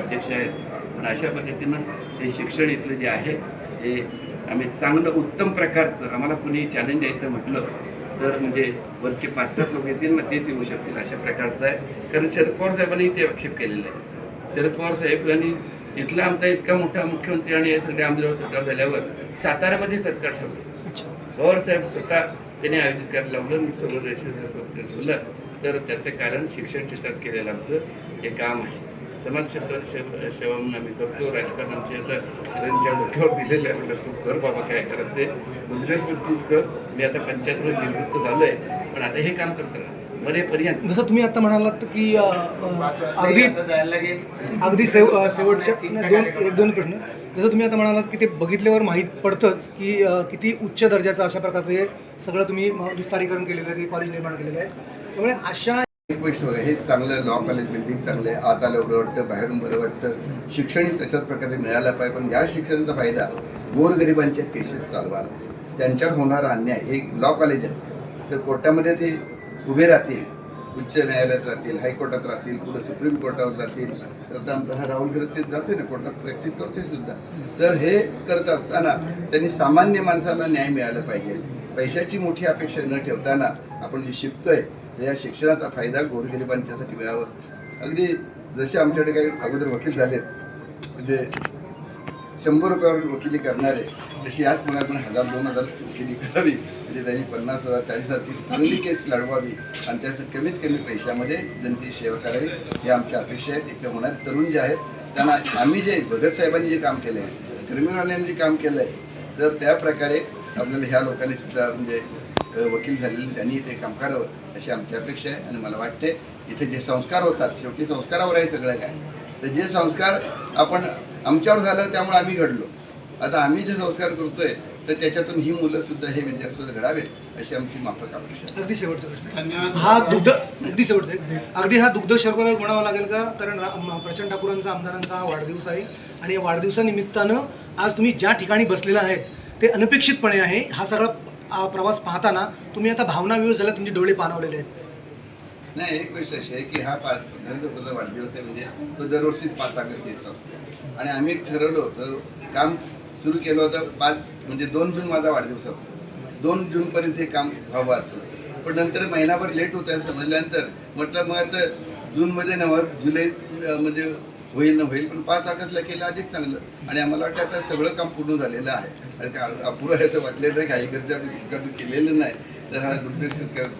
अध्यक्ष आहेत. पण अशा पद्धतीनं हे शिक्षण इथलं जे आहे हे आम्ही चांगलं उत्तम प्रकारचं, आम्हाला कुणी चॅलेंज द्यायचं म्हटलं तर म्हणजे वरचे 5-7 लोक येतील ना तेच येऊ शकतील अशा प्रकारचं आहे. कारण शरद पवार साहेबांनी ते आक्षेप केलेला आहे. शरद पवार साहेब यांनी इथला आमचा इतका मोठा मुख्यमंत्री आणि हे सगळे आमदार सरकार झाल्यावर साताऱ्यामध्ये सत्कार ठेवलं. पवार साहेब स्वतः त्यांनी आयोजित करायला लावलं, मी सर्व सत्कार ठेवलं. तर त्याचं कारण शिक्षण क्षेत्रात केलेलं आमचं हे काम आहे. समाज क्षेत्रात सेवा म्हणून आम्ही करतो. राजकारण आमच्या आता त्यांच्या डोक्यावर दिलेलं आहे. म्हटलं तू कर बाबा, काय करत ते गुजरात पण तूच कर. मी आता पंचायतवर निवृत्त झालो आहे, पण आता हे काम करत राहा मरेपर्यंत. जसं तुम्ही आता म्हणालात की अगदी शेवटच्या एक दोन प्रश्न. जसं तुम्ही आता म्हणालात की ते बघितल्यावर माहीत पडतंच की किती उच्च दर्जाचं अशा प्रकारचं हे सगळं तुम्ही विस्तारीकरण केलेलं आहे, कॉलेज निर्माण केलेलं आहे. त्यामुळे अशा एक गोष्ट बघा, हे चांगलं लॉ कॉलेज बिल्डिंग चांगलं आहे, आत आलं बरं वाटतं, बाहेरून बरं वाटतं. शिक्षणही तशाच प्रकारे मिळायला पाहिजे. पण या शिक्षणाचा फायदा गोरगरिबांच्या केसेस चालवायला, त्यांच्यावर होणारा अन्याय. एक लॉ कॉलेज आहे तर कोर्टामध्ये ते उभे राहतील, उच्च न्यायालयात राहतील, हायकोर्टात राहतील, पुढे सुप्रीम कोर्टावर जातील. तर आता आमचा हा राहुल करत ते जातोय ना कोर्टात, प्रॅक्टिस करतोय सुद्धा. तर हे करत असताना त्यांनी सामान्य माणसाला न्याय मिळाला पाहिजे. पैशाची मोठी अपेक्षा न ठेवताना आपण जे शिकतोय या शिक्षणाचा फायदा गोरगरिबांच्यासाठी मिळावं. अगदी जसे आमच्याकडे काही अगोदर वकील झालेत, म्हणजे 100 रुपयावर वकिली करणारे, तशी याच मुलांना 1000-2000 वकिली करावी. म्हणजे त्यांनी 50,000 40,000ची चांगली केस लढवावी आणि त्यात कमीत कमी पैशामध्ये जनतेची सेवा करावी, ही आमच्या अपेक्षा आहेत. इकडे होणारे तरुण जे आहेत त्यांना आम्ही जे भगतसाहेबांनी जे काम केलं आहे, क्रिमिनलवाल्यांनी जे काम केलं आहे, तर त्या प्रकारे आपल्याला ह्या लोकांनी सुद्धा म्हणजे वकील झालेले त्यांनी ते काम करावं अशी आमची अपेक्षा आहे. आणि मला वाटते इथे जे संस्कार होतात, शेवटी संस्कारावर आहे सगळं काय. तर जे संस्कार आपण आमच्यावर झालं त्यामुळे आम्ही घडलो. आता आम्ही जे संस्कार करतोय तर त्याच्यातून ही मुलं सुद्धा, हे विद्यार्थी सुद्धा घडावेत अशी आमची माफक अपेक्षा आहे. अगदी शेवटचा प्रश्न, हा दुग्ध अगदी शेवटचा अगदी हा दुग्ध शर्करा म्हणावा लागेल का? कारण प्रचंड ठाकूरांचा आमदारांचा हा वाढदिवस आहे आणि या वाढदिवसानिमित्तानं आज तुम्ही ज्या ठिकाणी बसलेला आहेत ते अनपेक्षितपणे आहे. हा सगळा प्रवास पाहताना तुम्ही आता भावना व्यवस्थ झाल्या, तुमचे डोळे पाणावलेले आहेत. नाही, एक गोष्ट अशी आहे की हा पंतप्रधानांचा वाढदिवस आहे, म्हणजे तो दरवर्षी 5 ऑगस्ट येत असतो. आणि आम्ही ठरवलं होतं, काम सुरू केलं होतं 2 जून माझा वाढदिवस असतो, 2 जूनपर्यंत हे काम व्हावं असं. पण नंतर महिनाभर लेट होतं आहे समजल्यानंतर म्हटलं मग आता जूनमध्ये नव्हतं, जुलैमध्ये होईल पण 5 ऑगस्टला केलं अधिक चांगलं. आणि आम्हाला वाटतं आता सगळं काम पूर्ण झालेलं आहे. अपुरं असं वाटलेलं नाही, काही कधी केलेलं नाही. तर हा दुग्ध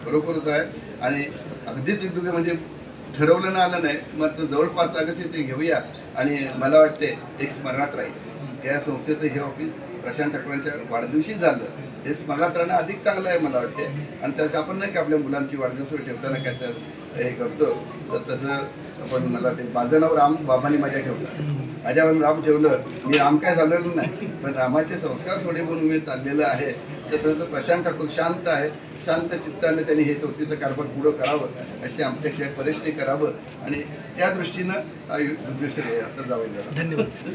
खरोखरच आहे आणि अगदीच दुग्ध म्हणजे ठरवलं ना आलं नाही, मग जवळपास ऑगस्ट ते घेऊया. आणि मला वाटते एक स्मरणात राहील. त्या संस्थेचं हे ऑफिस प्रशांत ठाकूरांच्या वाढदिवशी झालं, हे स्मरणात राहणं अधिक चांगलं आहे मला वाटते. आणि त्यात आपण नाही की आपल्या मुलांची वाढदिवस ठेवताना काय तर हे करतो, तर तसं आपण मला वाटते माझं नाव राम बाबांनी माझ्या ठेवलं, माझ्यावर राम ठेवलं. मी राम काय झालेलं नाही, पण रामाचे संस्कार थोडे म्हणून मी चाललेलं आहे. तर तसं प्रशांत ठाकूर शांत आहे, शांत चित्ताने त्यांनी हे संस्थेचं कारभार पुढं करावं अशी आमच्याशिवाय परेशने करावं. आणि त्या दृष्टीनं दुग्धश्री आता जावं. धन्यवाद.